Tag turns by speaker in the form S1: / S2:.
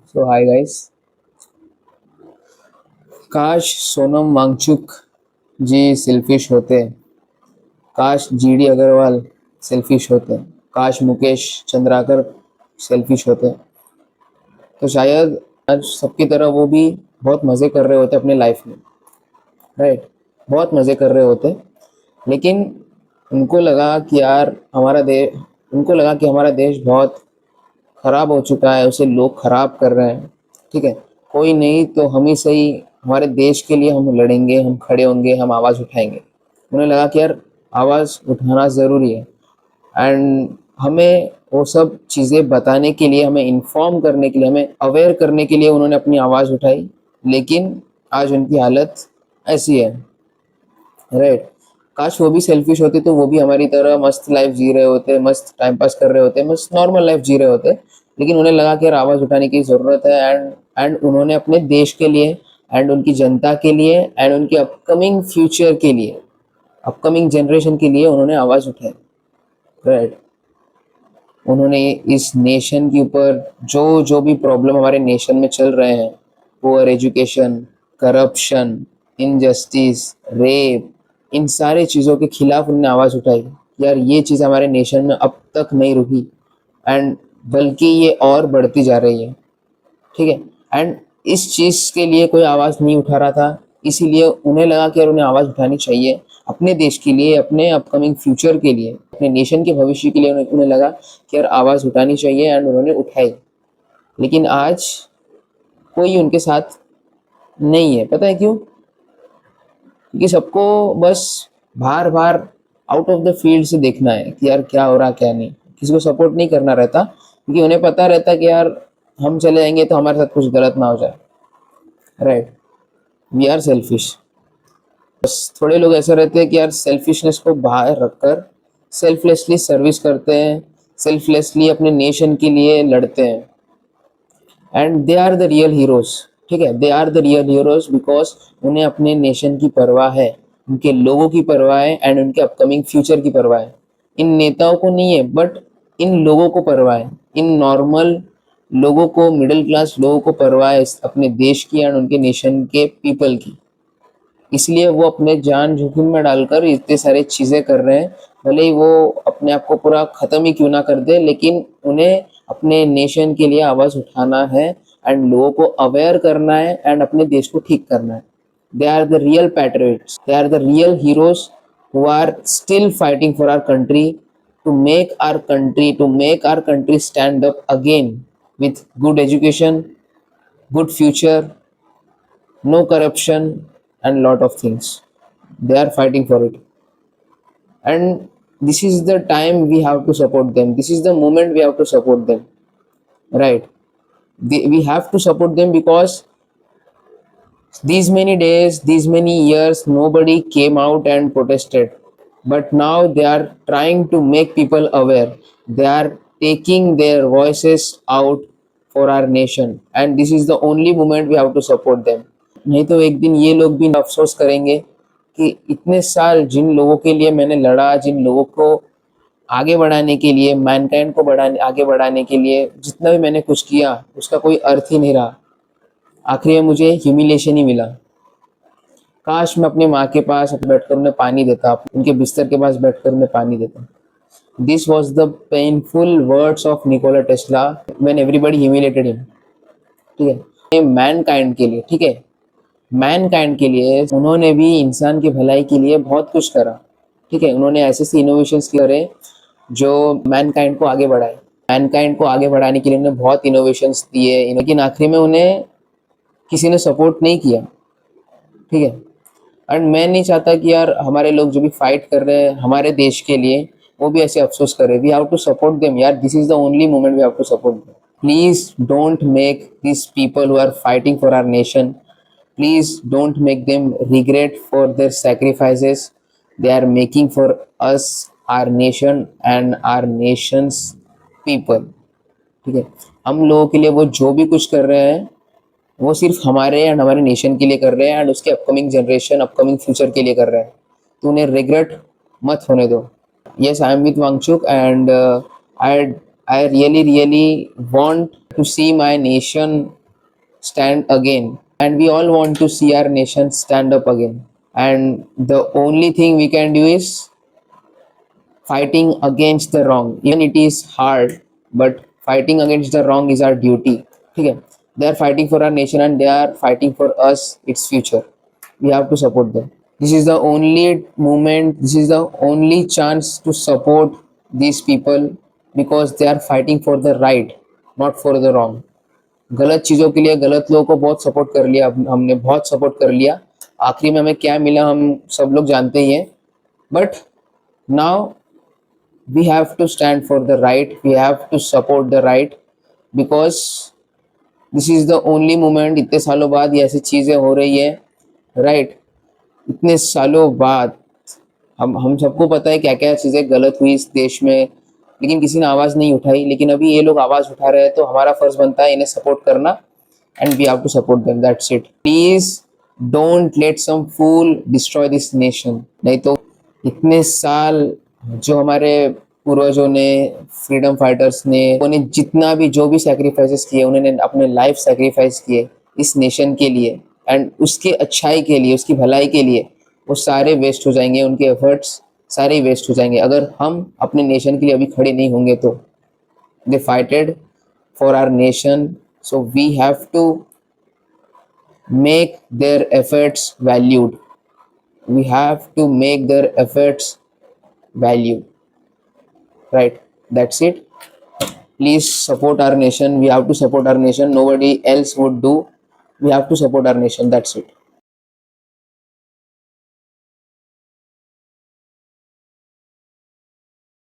S1: सो hi guys. काश सोनम वांगचुक जी selfish होते। काश जीडी अग्रवाल सेल्फिश होते। काश मुकेश चंद्राकर सेल्फिश होते। तो शायद आज सबकी तरह वो भी बहुत मज़े कर रहे होते अपने लाइफ में। राइट, बहुत मज़े कर रहे होते। लेकिन उनको लगा कि यार हमारा देश उनको लगा कि हमारा देश बहुत खराब हो चुका है, उसे लोग खराब कर रहे हैं। ठीक है, कोई नहीं तो हम ही सही, हमारे देश के लिए हम लड़ेंगे, हम खड़े होंगे, हम आवाज़ उठाएंगे। उन्हें लगा कि यार आवाज़ उठाना ज़रूरी है। एंड हमें वो सब चीज़ें बताने के लिए, हमें इन्फॉर्म करने के लिए, हमें अवेयर करने के लिए उन्होंने अपनी आवाज़ उठाई। लेकिन आज उनकी हालत ऐसी है। राइट, काश वो भी सेल्फिश होते तो वो भी हमारी तरह मस्त लाइफ जी रहे होते, मस्त टाइम पास कर रहे होते, मस्त नॉर्मल लाइफ जी रहे होते। लेकिन उन्हें लगा कि यार आवाज़ उठाने की ज़रूरत है। एंड उन्होंने अपने देश के लिए एंड उनकी जनता के लिए एंड उनके अपकमिंग फ्यूचर के लिए, अपकमिंग जनरेशन के लिए उन्होंने आवाज़ उठाई। राइट, उन्होंने इस नेशन के ऊपर जो जो भी प्रॉब्लम हमारे नेशन में चल रहे हैं, poor education, corruption, injustice, rape, इन सारे चीज़ों के खिलाफ उन्होंने आवाज़ उठाई। यार ये चीज़ हमारे नेशन में अब तक नहीं रुकी एंड बल्कि ये और बढ़ती जा रही है। ठीक है, एंड इस चीज़ के लिए कोई आवाज़ नहीं उठा रहा था। इसीलिए उन्हें लगा कि यार उन्हें आवाज़ उठानी चाहिए अपने देश के लिए, अपने अपकमिंग फ्यूचर के लिए, अपने नेशन के भविष्य के लिए। उन्हें लगा कि यार आवाज़ उठानी चाहिए एंड उन्होंने उठाई। लेकिन आज कोई उनके साथ नहीं है। पता है क्यों? क्योंकि सबको बस बाहर बाहर आउट ऑफ द फील्ड से देखना है कि यार क्या हो रहा क्या नहीं। किसी को सपोर्ट नहीं करना रहता, क्योंकि उन्हें पता रहता कि यार हम चले जाएंगे तो हमारे साथ कुछ गलत ना हो जाए। Right, we are selfish. बस थोड़े लोग ऐसे रहते हैं कि यार सेल्फिशनेस को बाहर रखकर सेल्फलेसली सर्विस करते हैं, सेल्फलेसली अपने नेशन के लिए लड़ते हैं। And they are the real heroes. ठीक है, they are the real heroes because उन्हें अपने नेशन की परवाह है, उनके लोगों की परवाह है एंड उनके अपकमिंग फ्यूचर की परवाह है। इन नेताओं को नहीं है, बट इन लोगों को परवाह है। इन नॉर्मल लोगों को, मिडिल क्लास लोगों को परवाह है अपने देश की एंड उनके नेशन के पीपल की। इसलिए वो अपने जान जोखिम में डालकर इतने सारे चीज़ें कर रहे हैं। भले ही वो अपने आप को पूरा ख़त्म ही क्यों ना कर दे, लेकिन उन्हें अपने नेशन के लिए आवाज़ उठाना है एंड लोगों को अवेयर करना है एंड अपने देश को ठीक करना है। They are the real patriots, they are the real heroes who are still fighting for our country, to make our country stand up again with good education, good future, no corruption, and lot of things. They are fighting for it. And this is the time we have to support them. This is the moment we have to support them. Right. We have to support them because these many days, these many years, nobody came out and protested. But now they are trying to make people aware. They are taking their voices out for our nation. And this is the only moment we have to support them. नहीं तो एक दिन ये लोग भी अफसोस करेंगे कि इतने साल जिन लोगों के लिए मैंने लड़ा, जिन लोगों को आगे बढ़ाने के लिए, मैनकाइंड को आगे बढ़ाने के लिए जितना भी मैंने कुछ किया, उसका कोई अर्थ ही नहीं रहा। आखिर में मुझे ह्यूमिलेशन ही मिला। काश मैं अपनी माँ के पास बैठकर उन्हें पानी देता, उनके बिस्तर के पास बैठकर उन्हें पानी देता। This was the painful words of Nikola Tesla when everybody humiliated him. ठीक है, मैनकाइंड के लिए, ठीक है, मैनकाइंड के लिए उन्होंने भी इंसान की भलाई के लिए बहुत कुछ करा। ठीक है, उन्होंने ऐसे ऐसे इनोवेशंस करे जो मैनकाइंड को आगे बढ़ाए। मैनकाइंड को आगे बढ़ाने के लिए उन्होंने बहुत इनोवेशंस दिए, लेकिन आखिरी में उन्हें किसी ने सपोर्ट नहीं किया। ठीक है, एंड मैं नहीं चाहता कि यार हमारे लोग जो भी फाइट कर रहे हैं हमारे देश के लिए, वो भी ऐसे अफसोस करे। We have to support them यार, this is the only moment we have to support them. Please don't make this people who are fighting for our nation, please don't make them regret for their sacrifices they are making for us, our nation and our nation's people। ठीक है, हम लोगों के लिए वो जो भी कुछ कर रहे हैं वो सिर्फ हमारे एंड हमारे नेशन के लिए कर रहे हैं एंड उसके अपकमिंग जनरेशन, अपकमिंग फ्यूचर के लिए कर रहे हैं। तो उन्हें रिग्रेट मत होने दो। Yes, I am with Wangchuk and I really want to see my nation stand again, and we all want to see our nation stand up again. And the only thing we can do is fighting against the wrong. Even it is hard, but fighting against the wrong is our duty. ठीक है? They are fighting for our nation and they are fighting for us, its future. We have to support them. This is the only moment, this is the only chance to support these people, because they are fighting for the right, not for the wrong. गलत चीज़ों के लिए गलत लोगों को बहुत support कर लिया, हमने बहुत सपोर्ट कर लिया, आखिरी में हमें क्या मिला हम सब लोग जानते ही हैं. But now we have to stand for the right, we have to support the right, because this is the only moment. इतने सालों बाद ये ऐसी चीज़ें हो रही है, right? इतने सालों बाद हम सबको पता है क्या क्या चीज़ें गलत हुई इस देश में, लेकिन किसी ने आवाज़ नहीं उठाई. लेकिन अभी ये लोग आवाज़ उठा रहे हैं, तो हमारा फ़र्ज़ बनता है इन्हें सपोर्ट करना, and we have to support them. That's it. Please don't let some fool destroy this nation. नहीं तो इतने साल जो हमारे पूर्वजों ने, फ्रीडम फाइटर्स ने, उन्होंने जितना भी जो भी सैक्रिफाइसेस किए, उन्होंने अपने लाइफ सैक्रिफाइस किए इस नेशन के लिए एंड उसकी अच्छाई के लिए, उसकी भलाई के लिए, वो सारे वेस्ट हो जाएंगे. उनके एफर्ट्स सारे ही वेस्ट हो जाएंगे अगर हम अपने नेशन के लिए अभी खड़े नहीं होंगे. तो they fighted for our nation, so we have to make their efforts valued. We have to make their efforts valued. Right? That's it. Please support our nation. We have to support our nation. Nobody else would do. We have to support our nation. That's it.